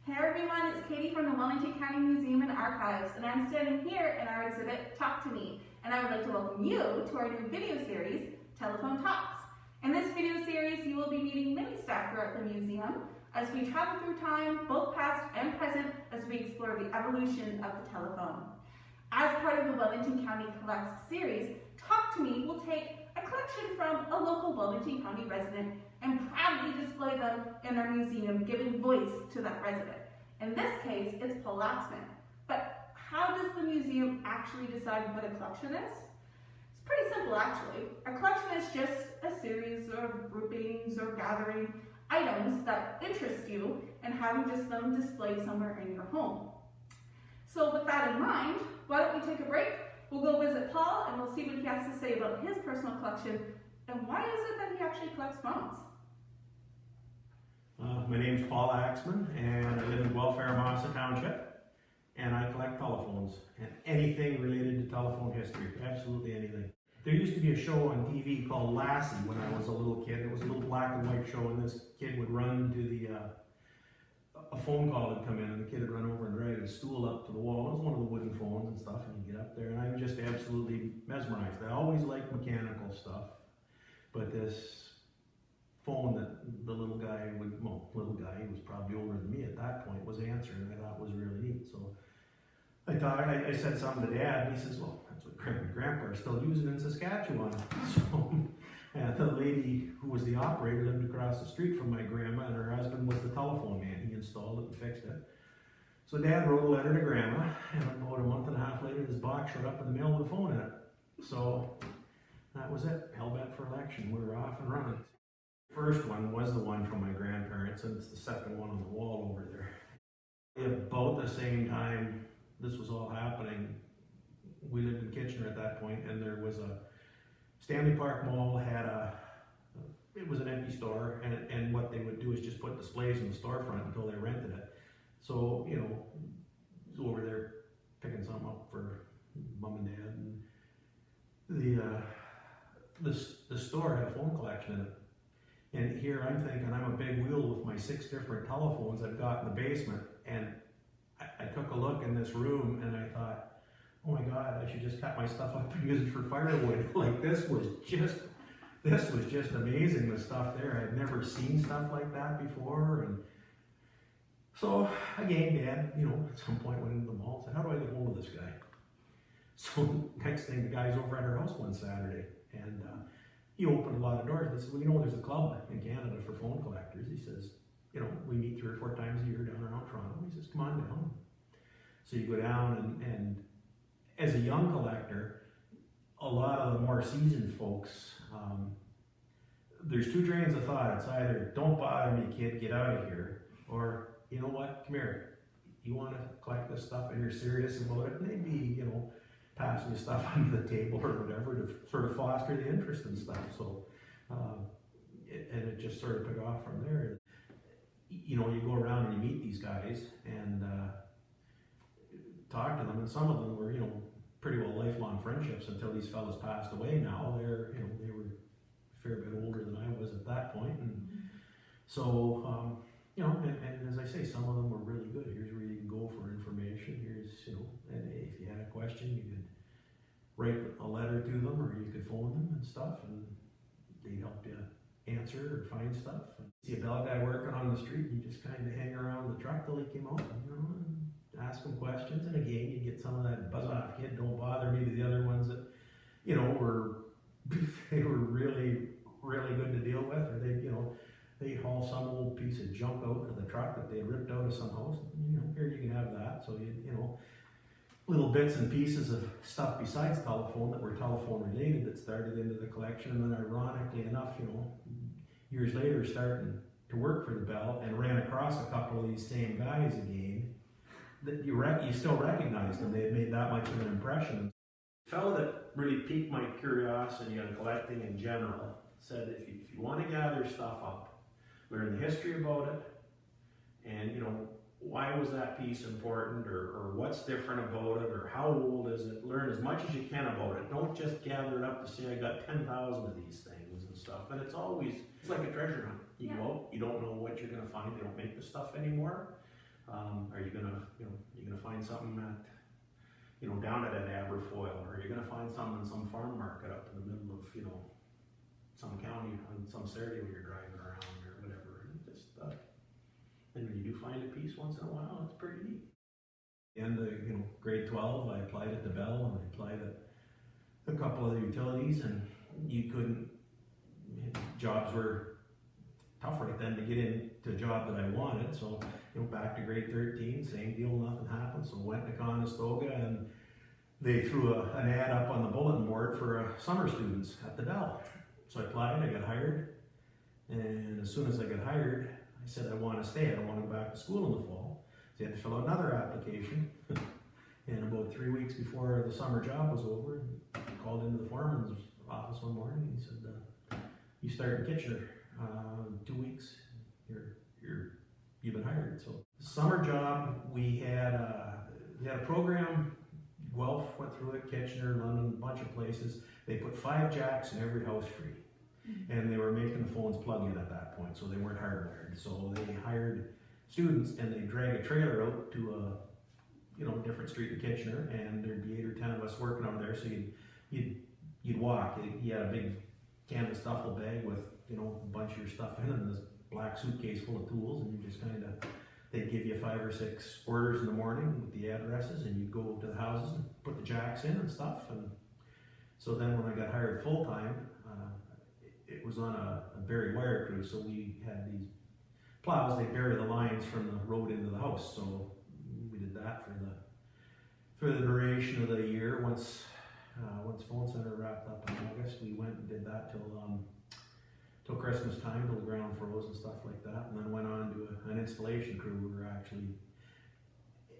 Hey everyone, it's Katie from the Wellington County Museum and Archives, and I'm standing here in our exhibit, Talk to Me, and I would like to welcome you to our new video series, Telephone Talks. In this video series, you will be meeting many staff throughout the museum as we travel through time, both past and present, as we explore the evolution of the telephone. As part of the Wellington County Collects series, Talk to Me will take a collection from a local Wellington County resident and proudly display them in our museum, giving voice to that resident. In this case, it's Paul Axman. But how does the museum actually decide what a collection is? It's pretty simple, actually. A collection is just a series of groupings or gathering items that interest you and having just them displayed somewhere in your home. So with that in mind, why don't we take a break? We'll go visit Paul and we'll see what he has to say about his personal collection and why is it that he actually collects phones. My name's Paul Axman and I live in Guelph-Eramosa Township and I collect telephones and anything related to telephone history, absolutely anything. There used to be a show on TV called Lassie when I was a little kid. It was a little black and white show and this kid would run to a phone call would come in and the kid would run over and drag his stool up to the wall. It was one of the wooden phones and stuff and he'd get up there and I was just absolutely mesmerized. I always liked mechanical stuff, but this phone that the little guy would, he was probably older than me at that point, was answering, I thought was really neat. So I said something to Dad, and he says, well, that's what Grandpa are still using in Saskatchewan. So the lady who was the operator lived across the street from my grandma, and her husband was the telephone man. He installed it and fixed it. So Dad wrote a letter to Grandma, and about a month and a half later, this box showed up in the mail with a phone in it. So that was it, hell bent for election. We were off and running. First one was the one from my grandparents, and it's the second one on the wall over there. About the same time this was all happening, we lived in Kitchener at that point, and there was a Stanley Park Mall had it was an empty store, and what they would do is just put displays in the storefront until they rented it. So, you know, was over there picking something up for Mom and Dad, and the store had a phone collection in it. And here I'm thinking I'm a big wheel with my 6 different telephones I've got in the basement, and I took a look in this room and I thought, oh my God, I should just cut my stuff up and use it for firewood. Like this was just amazing, the stuff there. I'd never seen stuff like that before. And so again, Dad, you know, at some point went into the mall and said, how do I get hold of this guy? So next thing, the guy's over at our house one Saturday, and he opened a lot of doors. He said, well, you know, there's a club in Canada for phone collectors. He says, you know, we meet 3 or 4 times a year down around Toronto. He says, come on down. So you go down, and as a young collector, a lot of the more seasoned folks, there's 2 trains of thought. It's either, don't bother me, kid, get out of here, or, you know what, come here. You want to collect this stuff and you're serious about it, maybe, you know, passing you stuff under the table or whatever to sort of foster the interest and stuff. So, and it just sort of took off from there. You know, you go around and you meet these guys and talk to them, and some of them were, you know, pretty well lifelong friendships until these fellas passed away. Now they're, you know, they were a fair bit older than I was at that point, and so, you know, and as I say, some of them were really good. Here's where you can go for information. Here's, you know, and if you had a question, you could write a letter to them, or you could phone them and stuff, and they'd help you answer or find stuff. And see a bell guy working on the street, and you just kind of hang around the truck till he came out, you know, and ask him questions. And again, you get some of that buzz off kid, don't bother me, to the other ones that, you know, they were really, really good to deal with, or they, you know, they haul some old piece of junk out to the truck that they ripped out of some house. You know, here you can have that. So you know, little bits and pieces of stuff besides telephone that were telephone related that started into the collection. And then ironically enough, you know, years later starting to work for the Bell and ran across a couple of these same guys again that you still recognized them. They had made that much of an impression. The fellow that really piqued my curiosity on collecting in general said, if you want to gather stuff up, learn the history about it, and, you know, why was that piece important, or what's different about it, or how old is it? Learn as much as you can about it. Don't just gather it up to say, I got 10,000 of these things and stuff. And it's like a treasure hunt. You go out, you don't know what you're going to find. They don't make the stuff anymore. Are you gonna find something at, down at an Aberfoyle, or are you gonna find something in some farm market up in the middle of, some county on some Saturday when you're driving around or whatever. And just, and when you do find a piece once in a while, it's pretty neat. In the, grade 12, I applied at the Bell, and I applied at a couple of the utilities, and jobs were tough right then to get into a job that I wanted. So, back to grade 13, same deal, nothing happened. So went to Conestoga, and they threw an ad up on the bulletin board for summer students at the Bell. So I applied, I got hired, and as soon as I got hired, I said I want to stay, I don't want to go back to school in the fall. So I had to fill out another application, and about 3 weeks before the summer job was over, I called into the foreman's office one morning, and he said, you start in Kitchener, 2 weeks, you've been hired. So the summer job, we had a program. Guelph went through it, Kitchener, London, a bunch of places. They put 5 jacks in every house free. And they were making the phones plug in at that point, so they weren't hardwired. So they hired students, and they drag a trailer out to a different street in Kitchener, and there'd be 8 or 10 of us working over there. So you'd walk. You had a big canvas duffel bag with a bunch of your stuff in it, and this black suitcase full of tools, and you just they'd give you 5 or 6 orders in the morning with the addresses, and you'd go to the houses and put the jacks in and stuff. And so then when I got hired full time, it was on a buried wire crew. So we had these plows, they bury the lines from the road into the house. So we did that for the duration of the year. Once phone center wrapped up in August, we went and did that till Christmas time, till the ground froze and stuff like that, and then went on to an installation crew.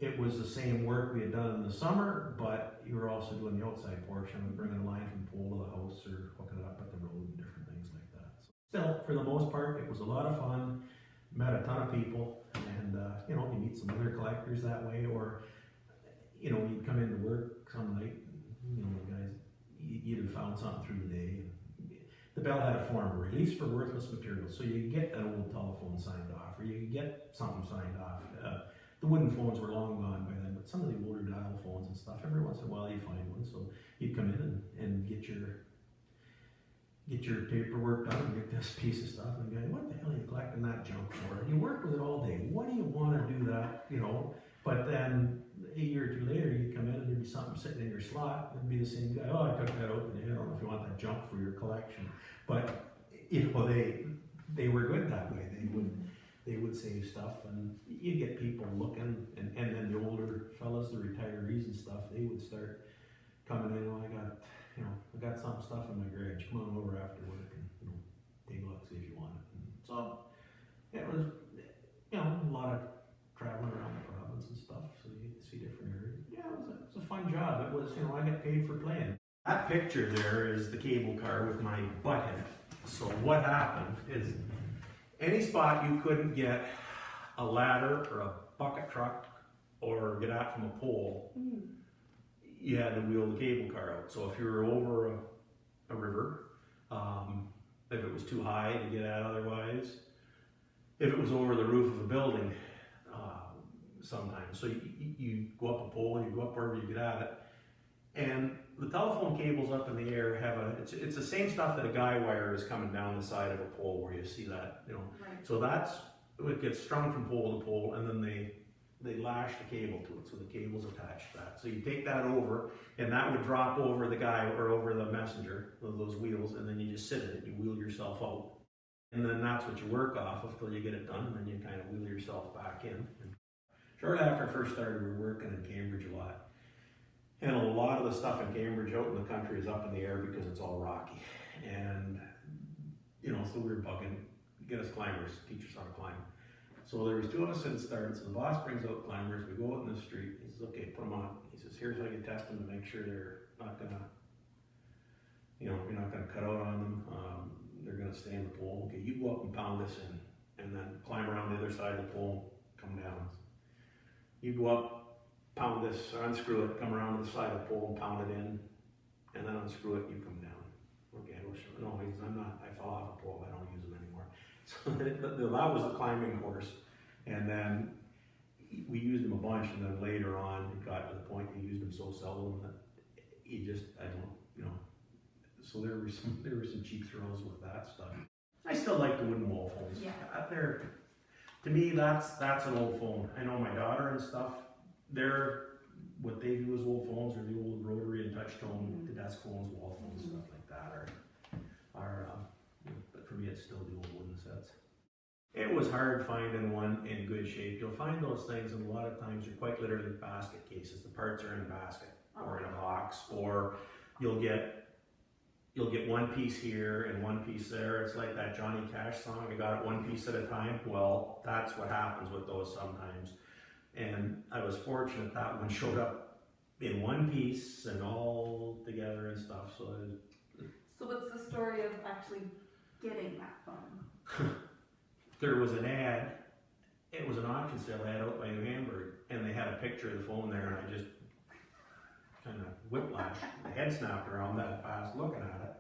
It was the same work we had done in the summer, but you were also doing the outside portion, bringing a line from the pole to the house or hooking it up at the road and different things like that. So still, for the most part, it was a lot of fun. Met a ton of people, and you meet some other collectors that way, or you'd come into work some night, the guys, you'd have found something through the day. The Bell had a form, release for worthless materials, so you get an old telephone signed off, or you get something signed off. The wooden phones were long gone by then, but some of the older dial phones and stuff, every once in a while you find one. So you'd come in and get your paperwork done and get this piece of stuff, and the guy, what the hell are you collecting that junk for? You worked with it all day. What do you want to do that? But then a year or two later, you'd come in and there'd be something sitting in your slot. It'd be the same guy. Oh, I took that out today. I don't know if you want that junk for your collection. But they were good that way. They would save stuff, and you'd get people looking, and then the older fellas, the retirees and stuff, they would start coming in. I got some stuff in my garage. Come on over after work and take a look, see if you want it. And so it was a lot of traveling around the province and stuff, so you get to see different areas. Yeah, it was a fun job. It was, I got paid for playing. That picture there is the cable car with my butt in it. So what happened is, any spot you couldn't get a ladder or a bucket truck or get out from a pole, you had to wheel the cable car out. So if you were over a river, if it was too high to get out otherwise, if it was over the roof of a building, sometimes. So you go up a pole, you go up wherever you get at it. And the telephone cables up in the air have it's the same stuff that a guy wire is coming down the side of a pole where you see that, Right. So it gets strung from pole to pole, and then they lash the cable to it, so the cable's attached to that. So you take that over, and that would drop over the guy or over the messenger, those wheels, and then you just sit in it, you wheel yourself out. And then that's what you work off of till you get it done, and then you kind of wheel yourself back in. And shortly after I first started, we were working in Cambridge a lot. And a lot of the stuff in Cambridge out in the country is up in the air because it's all rocky. And, so we were bugging, get us climbers, teach us how to climb. So there was 2 of us that started, so the boss brings out climbers, we go out in the street, he says, okay, put them on. He says, here's how you test them to make sure they're not gonna, you're not gonna cut out on them, they're gonna stay in the pole. Okay, you go up and pound this in, and then climb around the other side of the pole, come down. You go up, pound this, or unscrew it, come around to the side of the pole and pound it in, and then unscrew it, you come down. Okay, well, sure. No, he says, I fell off a pole, I don't use them anymore. So that was the climbing course. And then we used them a bunch, and then later on, it got to the point you used them so seldom that you just, I don't, you know. So there were some cheap thrills with that stuff. I still like the wooden wall phones. Yeah. To me, that's an old phone. I know my daughter and stuff, what they view as old phones are the old rotary and touch tone, the desk phones, wall phones, stuff like that but for me it's still the old wooden sets. It was hard finding one in good shape. You'll find those things, and a lot of times they're quite literally basket cases. The parts are in a basket or in a box, or you'll get one piece here and one piece there. It's like that Johnny Cash song, I got it one piece at a time. Well, that's what happens with those sometimes. And I was fortunate that one showed up in one piece and all together and stuff. So what's the story of actually getting that phone? There was an ad. It was an auction sale ad out by New Hamburg, and they had a picture of the phone there, and I just kind of whiplash. The head snapped around that fast looking at it.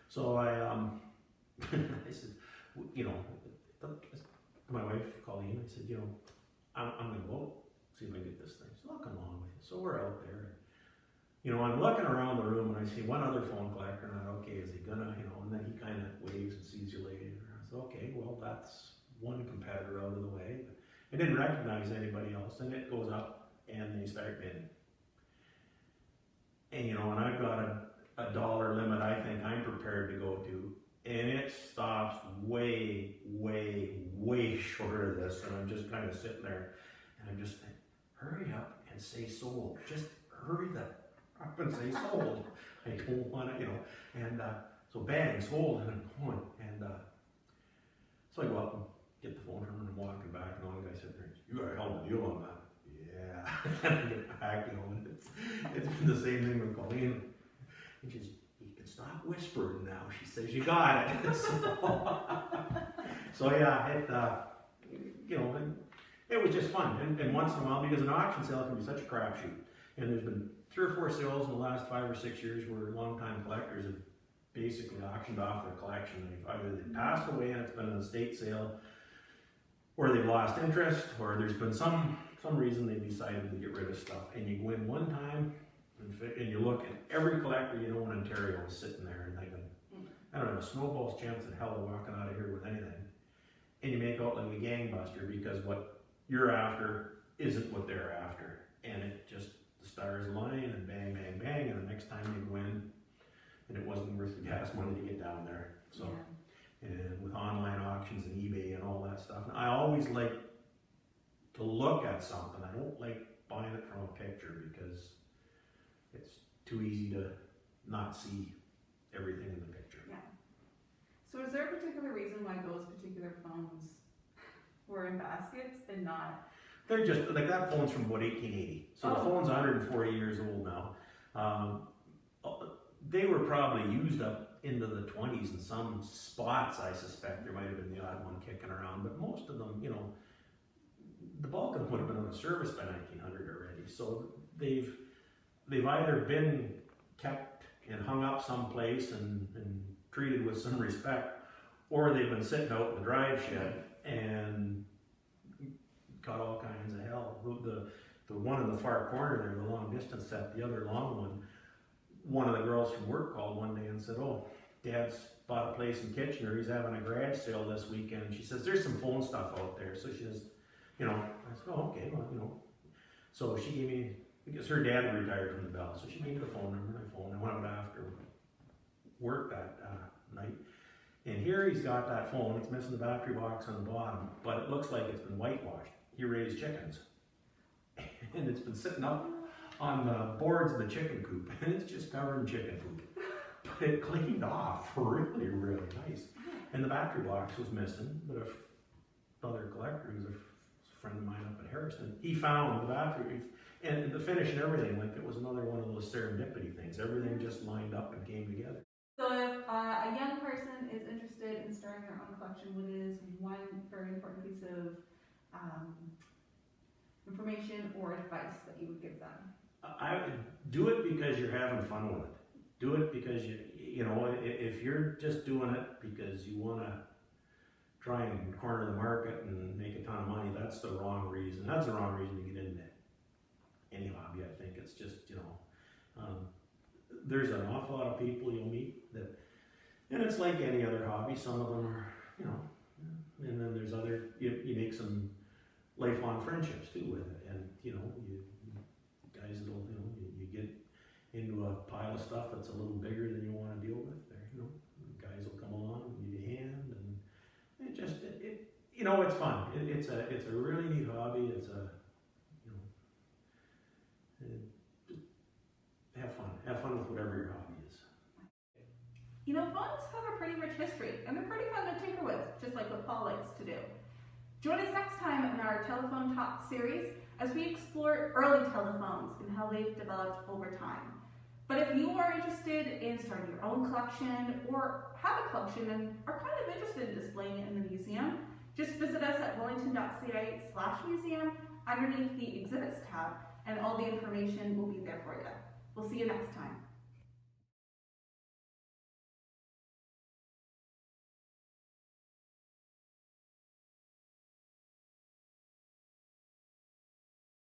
So I said, you know, my wife, Colleen, I said, you know, I'm going to go see if I can get this thing. So I'll come along with you. So we're out there. You know, I'm looking around the room and I see one other phone collector, and I'm okay, is he gonna, you know, and then he kind of waves and sees you later. I said, okay, well, that's one competitor out of the way. But I didn't recognize anybody else, and it goes up and they start bidding. And you know, and I've got a dollar limit I think I'm prepared to go to, and it stops way, way, way short of this, and I'm just kind of sitting there, and I'm just thinking, hurry up and say sold. Just hurry up and say sold. I don't want to, you know, and so bang, sold, and I'm going, and so I go up and get the phone from her, and I'm walking back, and the guy sitting there, you got a hell of a deal on that. Yeah, and I get back, you know, and it's been the same thing with Colleen. And she's, you can stop whispering now. She says, you got it. So yeah, you know, it was just fun. And once in a while, because an auction sale can be such a crapshoot. And there's been 3 or 4 sales in the last 5 or 6 years where longtime collectors have basically auctioned off their collection. Either they passed away and it's been an estate sale, or they've lost interest, or there's been some reason they decided to get rid of stuff. And you go in one time, and you look, and every collector you know in Ontario is sitting there and thinking, I don't have a snowball's chance in hell of walking out of here with anything. And you make out like a gangbuster because what you're after isn't what they're after. And it just, the stars align and bang, bang, bang, and the next time you go in, and it wasn't worth the gas money to get down there. So, and with online auctions and eBay and all that stuff, and I always like to look at something. I don't like buying it from a picture because it's too easy to not see everything in the picture. Yeah. So is there a particular reason why those particular phones were in baskets and not? They're just, like that phone's from about 1880. So the phone's 140 years old now. They were probably used up into the 20s in some spots, I suspect. There might have been the odd one kicking around, but most of them, you know, the bulk of them would have been out of service by 1900 already. So they've either been kept and hung up someplace and treated with some respect, or they've been sitting out in the drive shed and got all kinds of hell. The one in the far corner there, the long distance set, the other long one of the girls from work called one day and said, oh, Dad's bought a place in Kitchener, he's having a garage sale this weekend. She says, there's some phone stuff out there. So she says, you know, I said, oh, okay, well, you know. So she gave me, because her dad retired from the Bell, so she gave me the phone number and I phoned. I went out after work that night. And here he's got that phone, it's missing the battery box on the bottom, but it looks like it's been whitewashed. He raised chickens. And it's been sitting up on the boards of the chicken coop, and it's just covered in chicken poop. But it cleaned off really, really nice. And the battery box was missing, but another collector who's a friend of mine up in Harrison, he found the battery, and the finish and everything, like it was another one of those serendipity things. Everything just lined up and came together. So if a young person is interested in starting their own collection, what is one very important piece of information or advice that you would give them? I would do it because you're having fun with it. Do it because you know, if you're just doing it because you want to try and corner the market and make a ton of money, that's the wrong reason. That's the wrong reason to get into any hobby, I think. It's just, there's an awful lot of people you'll meet that, and it's like any other hobby. Some of them are, and then there's other, you make some lifelong friendships too with it. And, you guys will, you get into a pile of stuff that's a little bigger than you want to deal with. There, guys will come along and give you a hand, and it just, it's fun. It's a really neat hobby. It's a, have fun with whatever your hobby is. Phones have a pretty rich history, and they're pretty fun to tinker with, just like what Paul likes to do. Join us next time in our Telephone Talk series as we explore early telephones and how they've developed over time. But if you are interested in starting your own collection or have a collection and are kind of interested in displaying it in the museum, just visit us at wellington.ca/museum underneath the Exhibits tab, and all the information will be there for you. We'll see you next time.